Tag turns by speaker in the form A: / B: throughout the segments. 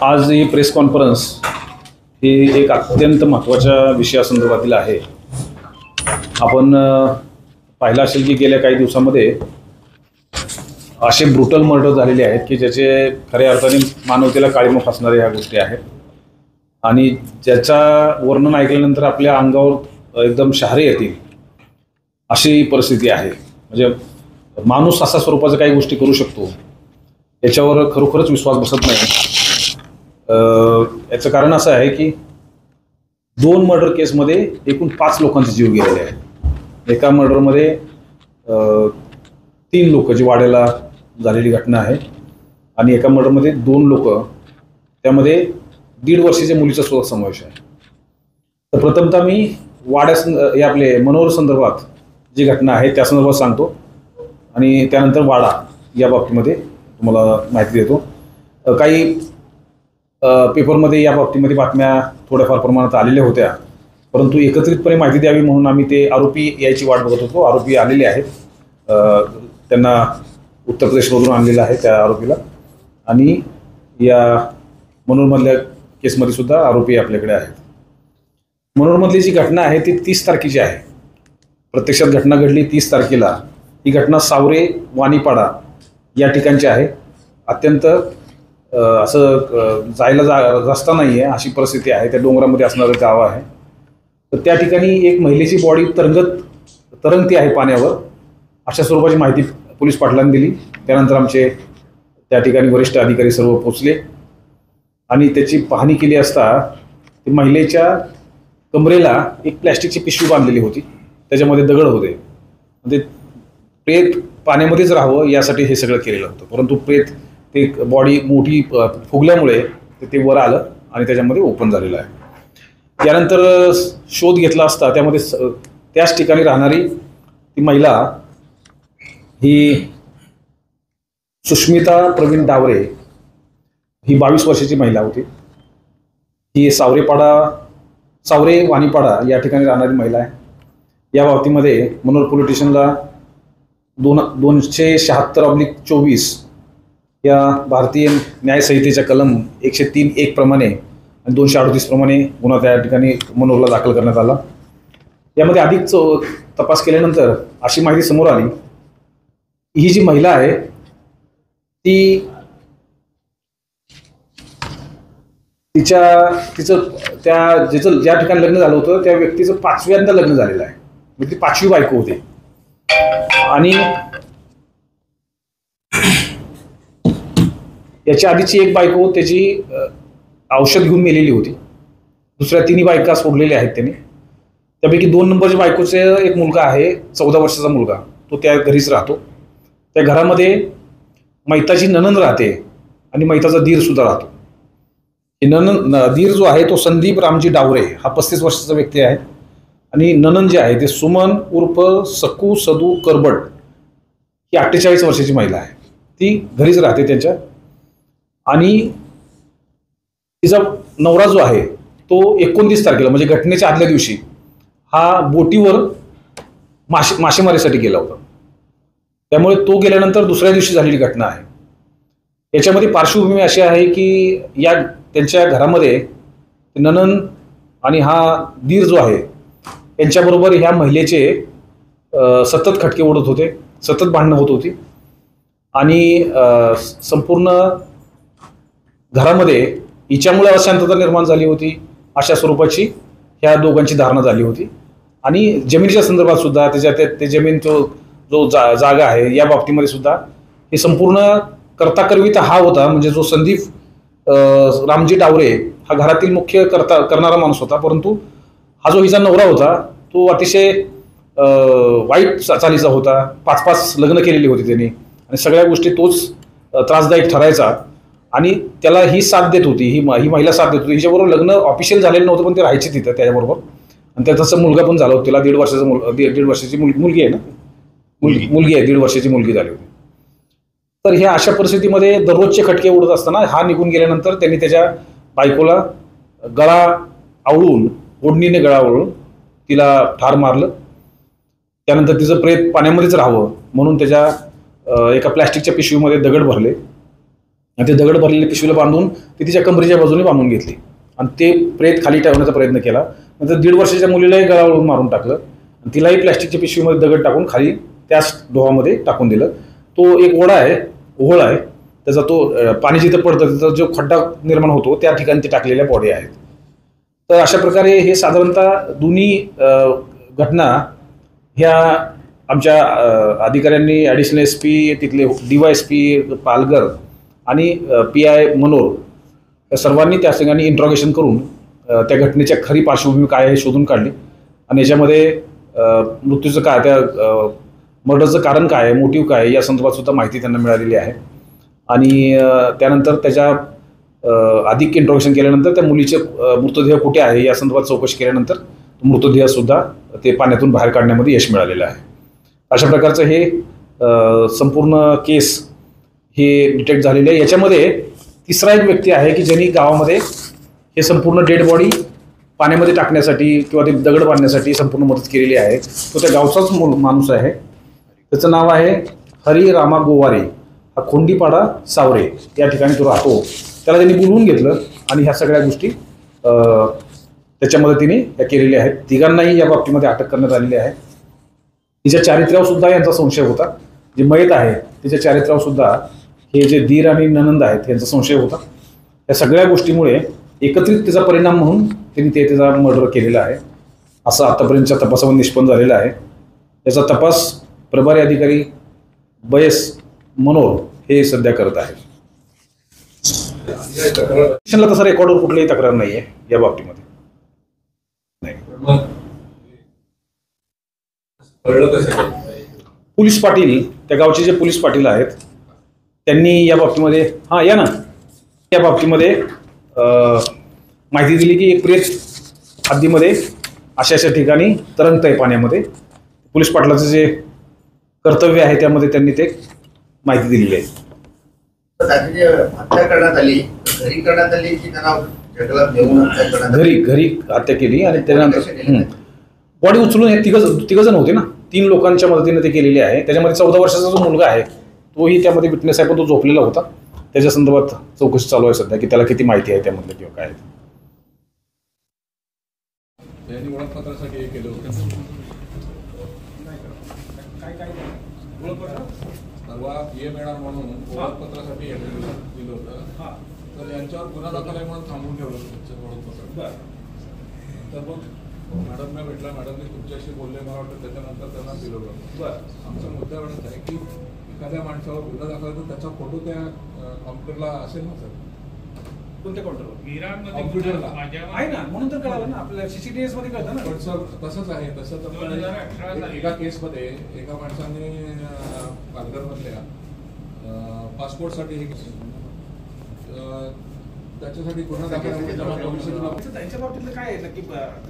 A: आज ही press conference ही एक अत्यंत महत्त्वाच्या विषयासंदर्भातील आहे। आपण पाहिलं असेल की गेल्या काही दिवसांमध्ये असे ब्रुटल मर्डर झालेले आहेत की ज्याचे खऱ्या अर्थाने मानवतेला काळीमा फासणाऱ्या ह्या गोष्टी आहेत आणि ज्याचा वर्णन ऐकल्यानंतर आपल्या अंगावर एकदम शहारे येतील अशी परिस्थिती आहे। म्हणजे माणूस अशा स्वरूपाच्या काही गोष्टी करू शकतो याच्यावर खरोखरच विश्वास बसत नाही। याचं कारण असं आहे की 2 मर्डर केसमध्ये एकूण 5 लोकांचे जीव गेलेले आहेत। एका मर्डरमध्ये 3 लोक जी वाड्याला झालेली घटना आहे आणि एका मर्डरमध्ये 2 लोक, त्यामध्ये 1.5 वर्षाच्या मुलीचा सुद्धा समावेश आहे। तर प्रथमतः मी वाड्या आपले मनोहर संदर्भात जी घटना आहे त्या संदर्भात सांगतो आणि त्यानंतर वाडा या बाबतीमध्ये तुम्हाला माहिती देतो। काही पेपरमध्ये या बाबतीमध्ये बातम्या थोड्याफार प्रमाणात आलेल्या होत्या, परंतु एकत्रितपणे माहिती द्यावी म्हणून आम्ही ते आरोपी यायची वाट बघत होतो। आरोपी आलेले आहेत, त्यांना उत्तर प्रदेशमधून आणलेलं आहे त्या आरोपीला, आणि या मनोरमधल्या केसमध्ये सुद्धा आरोपी आपल्याकडे आहेत। मनोरमधली जी घटना आहे ती 30 तारखेची आहे। प्रत्यक्षात घटना घडली 30 तारखेला। ही घटना सावरे वाणीपाडा या ठिकाणची आहे। अत्यंत असं जायला रस्ता नाही आहे अशी परिस्थिती आहे, त्या डोंगरामध्ये असणारं गाव आहे। तर त्या ठिकाणी एक महिलेची बॉडी तरंगती आहे पाण्यावर, अशा स्वरूपाची माहिती पोलीस पाटलांनी दिली। त्यानंतर आमचे त्या ठिकाणी वरिष्ठ अधिकारी सर्व पोचले आणि त्याची पाहणी केली असता ती महिलेच्या कमरेला एक प्लॅस्टिकची पिशवी बांधलेली होती, त्याच्यामध्ये दगड होते। म्हणजे प्रेत पाण्यामध्येच राहावं यासाठी हे सगळं केलेलं होतं, परंतु प्रेत ते बॉडी मोठी फुगल्यामुळे ते वर आलं आणि त्याच्यामध्ये ओपन झालेलं आहे। त्यानंतर शोध घेतला असता त्यामध्ये त्याच ठिकाणी राहणारी ती महिला ही सुष्मिता प्रवीण डावरे ही 22 वर्षाची महिला होती। ही सावरे वाणीपाडा या ठिकाणी राहणारी महिला आहे। या बाबतीमध्ये मनोहर पोलीस स्टेशनला 276/24 या भारतीय न्याय संहितेच्या कलम 103(1) प्रमाणे आणि 238 प्रमाणे गुन्हा त्या ठिकाणी मनोहरला दाखल करण्यात आला। यामध्ये अधिक तपास केल्यानंतर अशी माहिती समोर आली, ही जी महिला आहे ती जिचं ज्या ठिकाणी लग्न झालं होतं त्या व्यक्तीचं 5व्यांदा लग्न झालेलं आहे, म्हणजे ती 5वी बायको होती। आणि याच्या आधीची एक बायको त्याची औषध घेऊन मेलेली होती। दुसऱ्या 3 बायका सोडलेल्या आहेत त्यांनी। त्यापैकी 2 नंबरच्या बायकोचे एक मुलगा आहे, 14 वर्षाचा मुलगा, तो त्या घरीच राहतो। त्या घरामध्ये मैताची नणंद राहते आणि मैताचा दीर सुद्धा राहतो। दीर जो आहे तो संदीप रामजी डावरे हा 35 वर्षाचा व्यक्ती आहे आणि नणंद जे आहे ते सुमन उर्फ सकू सदू करबट ही 48 वर्षाची महिला आहे। ती घरीच राहते त्यांच्या, आणि तिचा नवरा जो आहे तो 29 तारखेला म्हणजे घटनेच्या आदल्या दिवशी हा बोटीवर मासेमारीसाठी गेला होता। त्यामुळे तो गेल्यानंतर दुसऱ्या दिवशी झालेली घटना आहे। याच्यामध्ये पार्श्वभूमी अशी आहे की या त्यांच्या घरामध्ये नणंद आणि हा दीर जो आहे यांच्याबरोबर ह्या महिलेचे सतत खटके उडत होते, सतत भांडणं होत होती आणि संपूर्ण घरामध्ये हिच्यामुळे अशांतता निर्माण झाली होती अशा स्वरूपाची ह्या दोघांची धारणा झाली होती। आणि जमिनीच्या संदर्भात सुद्धा ते जमीन जो जागा आहे या बाबतीमध्ये सुद्धा हे संपूर्ण कर्ताकर्वी तर हा होता, म्हणजे जो संदीप रामजी डावरे हा घरातील मुख्य करणारा माणूस होता, परंतु हा जो हिचा नवरा होता तो अतिशय वाईट चालीचा होता। 5-5 लग्न केलेली होती त्यांनी आणि सगळ्या गोष्टी तोच त्रासदायक ठरायचा आणि त्याला ही साथ देत होती, ही महिला साथ देत होती। हिच्याबरोबर लग्न ऑफिशियल झालेलं नव्हतं, पण ते राहायचे तिथं त्याच्याबरोबर, आणि त्याचा मुलगा पण झाला होता। तिला 1.5 वर्षाची मुलगी आहे ना, मुलगी आहे, 1.5 वर्षाची मुलगी झाली होती। तर ह्या अशा परिस्थितीमध्ये दररोजचे खटके उडत असताना हा निघून गेल्यानंतर त्यांनी त्याच्या बायकोला गळा आवळून, ओढणीने गळा आवळून तिला ठार मारलं। त्यानंतर तिचं प्रेत पाण्यामध्येच राहावं म्हणून त्याच्या एका प्लॅस्टिकच्या पिशवीमध्ये दगड भरले आणि ते दगड भरलेल्या पिशवीला बांधून ती तिच्या कमरेच्या बाजूने बांधून घेतली आणि ते प्रेत खाली ठेवण्याचा प्रयत्न केला. नंतर 1.5 वर्षाच्या मुलीलाही गळावळून मारून टाकलं आणि तिलाही प्लॅस्टिकच्या पिशवीमध्ये दगड टाकून खाली त्याच डोहामध्ये टाकून दिलं. तो एक ओढा आहे, ओहळ आहे, त्याचा तो पाणी जिथं पडतं तिथं जो खड्डा निर्माण होतो त्या ठिकाणी ते टाकलेल्या बॉडी आहेत. तर अशा प्रकारे हे साधारणतः दोन्ही घटना ह्या आमच्या अधिकाऱ्यांनी ॲडिशनल SP तिथले DYSP पालघर आणि PI मनोर या सर्वांनी त्या ठिकाणी इंट्रॉगेशन करून त्या घटनेच्या खरी पार्श्वभूमी काय आहे शोधून काढली आणि याच्यामध्ये मृत्यूचं काय, त्या मर्डरचं कारण काय आहे, मोटिव्ह काय आहे या संदर्भात सुद्धा माहिती त्यांना मिळालेली आहे. आणि त्यानंतर त्याच्या अधिक इंट्रोगेशन केल्यानंतर त्या मुलीचे मृतदेह कुठे आहे या संदर्भात चौकशी केल्यानंतर मृतदेहसुद्धा ते पाण्यातून बाहेर काढण्यामध्ये यश मिळालेलं आहे. अशा प्रकारचं हे संपूर्ण केस हे डिटेक्ट झालेले आहे. याच्यामध्ये तिसरा एक व्यक्ती आहे की ज्यांनी गावामध्ये हे संपूर्ण डेड बॉडी पाण्यामध्ये टाकण्यासाठी किंवा ते दगड बांधण्यासाठी संपूर्ण मदत केलेली आहे. तो त्या गावचाच माणूस आहे. त्याचं नाव आहे हरी रामा गोवारे. हा खोंडीपाडा सावरे या ठिकाणी तो राहतो. त्याला त्यांनी बोलवून घेतलं आणि ह्या सगळ्या गोष्टी त्याच्या मदतीने त्या केलेल्या आहेत. तिघांनाही या बाबतीमध्ये अटक करण्यात आलेली आहे. तिच्या चारित्र्यावर सुद्धा यांचा संशय होता. जे मयत आहे तिच्या चारित्र्यावर सुद्धा हे जे दीर आणि ननंद आहेत यांचा संशय होता. या सगळ्या गोष्टीमुळे एकत्रित त्याचा परिणाम म्हणून त्यांनी त्याचा मर्डर केलेला आहे असं आतापर्यंतच्या तपासावर निष्पन्न झालेलं आहे. याचा तपास प्रभारी अधिकारी BS मनोर हे सध्या करत आहेत. तसा रेकॉर्डवर कुठलीही तक्रार नाहीये या बाबतीमध्ये. पोलीस पाटील, त्या गावचे जे पोलीस पाटील आहेत त्यांनी या बाबतीमध्ये या बाबतीमध्ये माहिती दिली की एक प्रेत हद्दीमध्ये अशा ठिकाणी तरंगत आहे पाण्यामध्ये. पोलीस पाटलाचं जे कर्तव्य आहे त्यामध्ये त्यांनी ते माहिती दिलेली आहे.
B: हत्या करण्यात आली, घरी करण्यात आली की त्यांना जंगलात नेऊन हत्या करण्यात आली?
A: घरी हत्या केली आणि त्यानंतर बॉडी उचलून हे तिघ जण होते ना, 3 लोकांच्या मदतीने ते केलेले आहे. त्याच्यामध्ये 14 वर्षाचा जो मुलगा आहे तोही त्यामध्ये विटनेस आहे पण तो झोपलेला होता. त्याच्या संदर्भात चौकशी चालू आहे सध्या की त्याला किती माहिती आहे त्यामधलं किंवा काय.
C: ओळखपत्रासाठी केलं होतं परवा येणार म्हणून ओळखपत्रासाठी दिलं होतं. तर यांच्यावर गुन्हा दाखल आहे म्हणून थांबून ठेवलं होतं ओळखपत्र. तर मग मॅडमने भेटला, मॅडमने तुमच्याशी बोलले, मला वाटतं त्याच्यानंतर त्यांना दिलं. आमचा मुद्दा एवढाच आहे की एखाद्या माणसावर गुन्हा दाखल तर त्याचा फोटो त्या कॉम्प्युटरला असेल ना सर?
A: कोणत्या कॉम्प्युटरला?
C: कॉम्प्युटरला
A: आहे ना, म्हणून तर कळालं ना आपल्या CCTV मध्ये कळतं ना.
C: पण सर तसंच आहे. तसंच एका केसमध्ये एका माणसाने पालघरमधल्या पासपोर्टसाठी हे त्याच्यासाठी गुन्हा दाखल
A: त्यांच्या बाबतीतलं काय आहे नक्की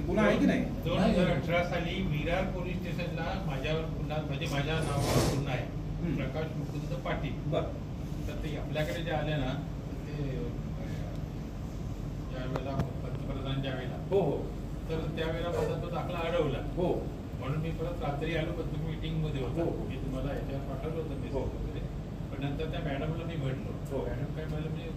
A: गुन्हा आहे की नाही?
D: 2018 साली विरार पोलीस स्टेशनला माझ्यावर गुन्हा, म्हणजे माझ्या नावावर गुन्हा आहे, प्रकाश मुकुंद पाटील. तर ते आपल्याकडे जे आले ना ते ज्यावेळेला पंतप्रधान ज्यावेळेला तर त्यावेळेला माझा तो दाखला अडवला. म्हणून मी परत रात्री आलो, पण तुम्ही मीटिंगमध्ये होता. मी तुम्हाला याच्यावर पाठवलं होतं मेसेज वगैरे. पण नंतर त्या मॅडमला मी भेटलो. मॅडम काय मला म्हणजे